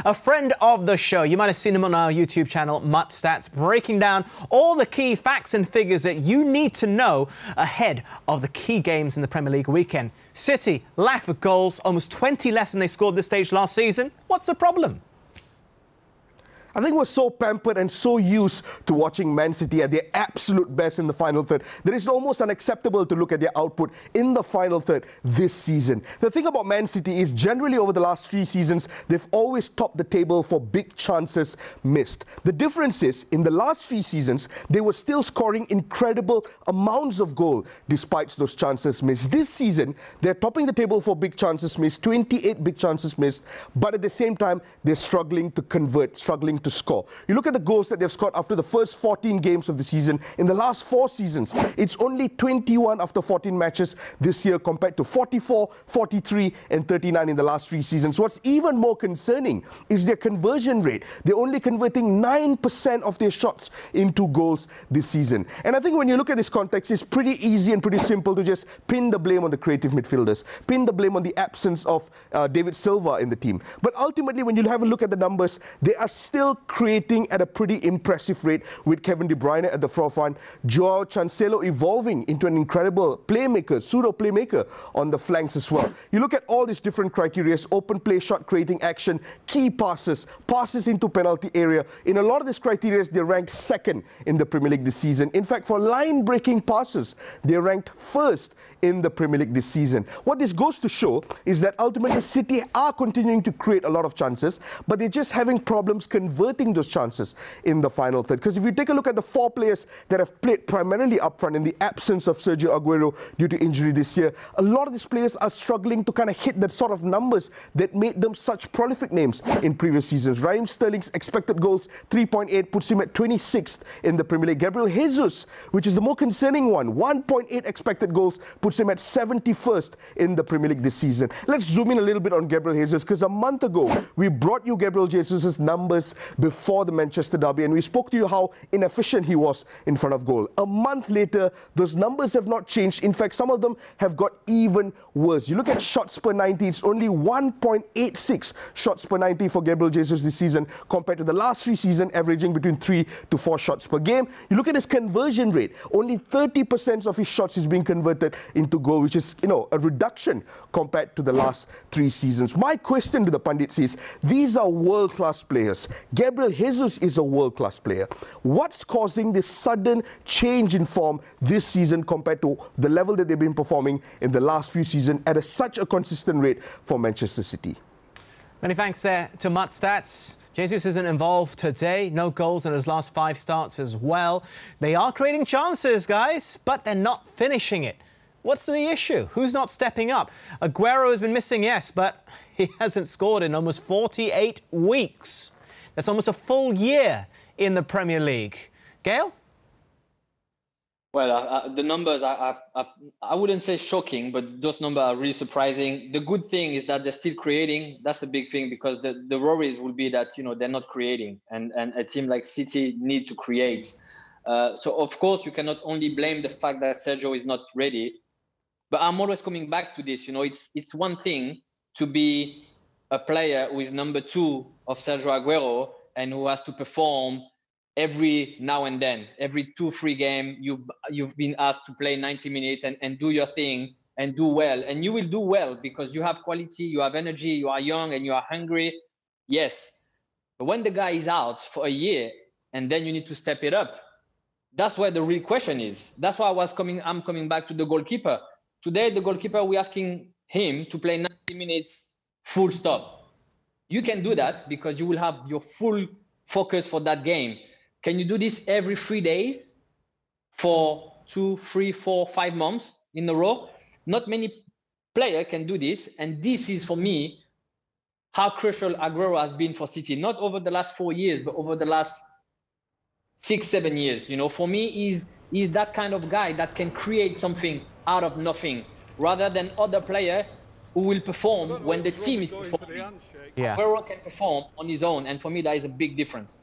A friend of the show. You might have seen him on our YouTube channel, Mutt Stats, breaking down all the key facts and figures that you need to know ahead of the key games in the Premier League weekend. City, lack of goals, almost 20 less than they scored this stage last season. What's the problem? I think we're so pampered and so used to watching Man City at their absolute best in the final third that it's almost unacceptable to look at their output in the final third this season. The thing about Man City is generally over the last 3 seasons, they've always topped the table for big chances missed. The difference is, in the last 3 seasons, they were still scoring incredible amounts of goal despite those chances missed. This season, they're topping the table for big chances missed, 28 big chances missed, but at the same time, they're struggling to convert, struggling to score. You look at the goals that they've scored after the first 14 games of the season. In the last 4 seasons, it's only 21 after 14 matches this year compared to 44, 43 and 39 in the last 3 seasons. What's even more concerning is their conversion rate. They're only converting 9% of their shots into goals this season. And I think when you look at this context, it's pretty easy and pretty simple to just pin the blame on the creative midfielders, pin the blame on the absence of David Silva in the team. But ultimately, when you have a look at the numbers, they are still creating at a pretty impressive rate with Kevin De Bruyne at the forefront, Joao Cancelo evolving into an incredible playmaker, pseudo-playmaker on the flanks as well. You look at all these different criteria: open play, shot creating action, key passes, passes into penalty area. In a lot of these criteria, they're ranked second in the Premier League this season. In fact, for line-breaking passes, they're ranked first in the Premier League this season. What this goes to show is that ultimately City are continuing to create a lot of chances, but they're just having problems converting those chances in the final third. Because if you take a look at the 4 players that have played primarily up front in the absence of Sergio Aguero due to injury this year, a lot of these players are struggling to kind of hit that sort of numbers that made them such prolific names in previous seasons. Raheem Sterling's expected goals, 3.8, puts him at 26th in the Premier League. Gabriel Jesus, which is the more concerning one, 1.8 expected goals, puts him at 71st in the Premier League this season. Let's zoom in a little bit on Gabriel Jesus, because a month ago, we brought you Gabriel Jesus' numbers before the Manchester derby, and we spoke to you how inefficient he was in front of goal. A month later, those numbers have not changed. In fact, some of them have got even worse. You look at shots per 90, it's only 1.86 shots per 90 for Gabriel Jesus this season compared to the last 3 seasons, averaging between 3 to 4 shots per game. You look at his conversion rate, only 30% of his shots is being converted into goal, which is, a reduction compared to the last 3 seasons. My question to the pundits is, these are world-class players. Gabriel Jesus is a world-class player. What's causing this sudden change in form this season compared to the level that they've been performing in the last few seasons at such a consistent rate for Manchester City? Many thanks there to Mutt Stats. Jesus isn't involved today. No goals in his last 5 starts as well. They are creating chances, guys, but they're not finishing it. What's the issue? Who's not stepping up? Aguero has been missing, yes, but he hasn't scored in almost 48 weeks. That's almost a full year in the Premier League. Gail? Well, the numbers are I wouldn't say shocking, but those numbers are really surprising. The good thing is that they're still creating. That's a big thing, because the worries will be that, they're not creating, and a team like City need to create. So, of course, you cannot only blame the fact that Sergio is not ready. But I'm always coming back to this. It's one thing to be a player who is number 2 of Sergio Aguero and who has to perform every now and then. Every 2-3 games, you've been asked to play 90 minutes and do your thing and do well. And you will do well because you have quality, you have energy, you are young and you are hungry. Yes. But when the guy is out for a year and then you need to step it up, that's where the real question is. That's why I'm coming back to the goalkeeper. Today, the goalkeeper, we're asking him to play 90 minutes full stop. You can do that because you will have your full focus for that game. Can you do this every 3 days for 2, 3, 4, 5 months in a row? Not many players can do this. And this is, for me, how crucial Aguero has been for City. Not over the last 4 years, but over the last 6, 7 years. For me, he's that kind of guy that can create something out of nothing, rather than other players who will perform when the team is performing. Yeah. Aguero can perform on his own, and for me, that is a big difference.